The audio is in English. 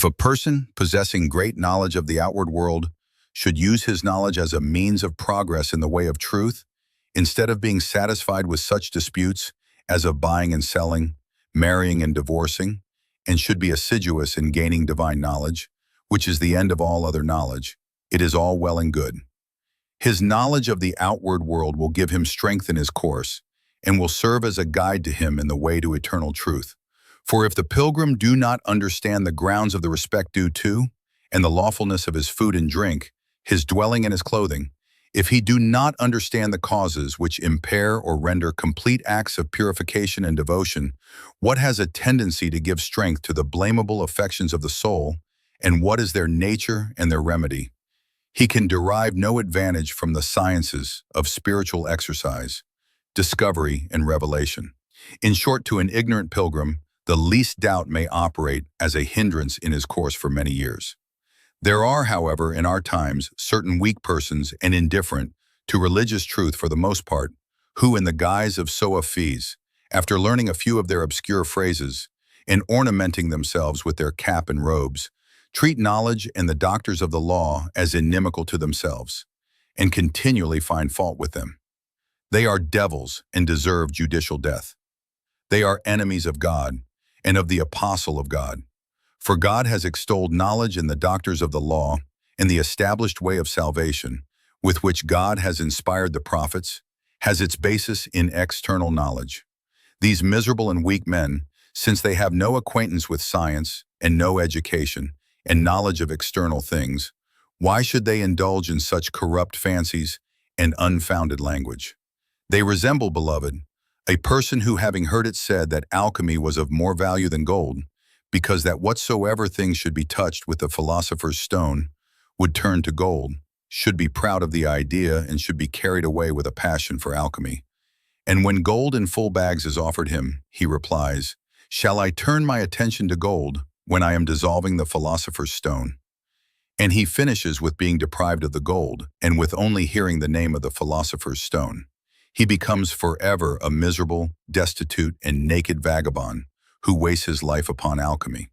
If a person possessing great knowledge of the outward world should use his knowledge as a means of progress in the way of truth, instead of being satisfied with such disputes as of buying and selling, marrying and divorcing, and should be assiduous in gaining divine knowledge, which is the end of all other knowledge, it is all well and good. His knowledge of the outward world will give him strength in his course, and will serve as a guide to him in the way to eternal truth. For if the pilgrim do not understand the grounds of the respect due to, and the lawfulness of his food and drink, his dwelling and his clothing, if he do not understand the causes which impair or render complete acts of purification and devotion, what has a tendency to give strength to the blamable affections of the soul, and what is their nature and their remedy, he can derive no advantage from the sciences of spiritual exercise, discovery, and revelation. In short, to an ignorant pilgrim, the least doubt may operate as a hindrance in his course for many years. There are, however, in our times, certain weak persons and indifferent to religious truth for the most part, who in the guise of fees, after learning a few of their obscure phrases, and ornamenting themselves with their cap and robes, treat knowledge and the doctors of the law as inimical to themselves, and continually find fault with them. They are devils and deserve judicial death. They are enemies of God and of the apostle of God. For God has extolled knowledge in the doctors of the law and the established way of salvation, with which God has inspired the prophets, has its basis in external knowledge. These miserable and weak men, since they have no acquaintance with science and no education and knowledge of external things, why should they indulge in such corrupt fancies and unfounded language? They resemble, beloved, a person who, having heard it said that alchemy was of more value than gold, because that whatsoever things should be touched with the philosopher's stone would turn to gold, should be proud of the idea and should be carried away with a passion for alchemy. And when gold in full bags is offered him, he replies, "Shall I turn my attention to gold when I am dissolving the philosopher's stone?" And he finishes with being deprived of the gold, and with only hearing the name of the philosopher's stone. He becomes forever a miserable, destitute, and naked vagabond who wastes his life upon alchemy.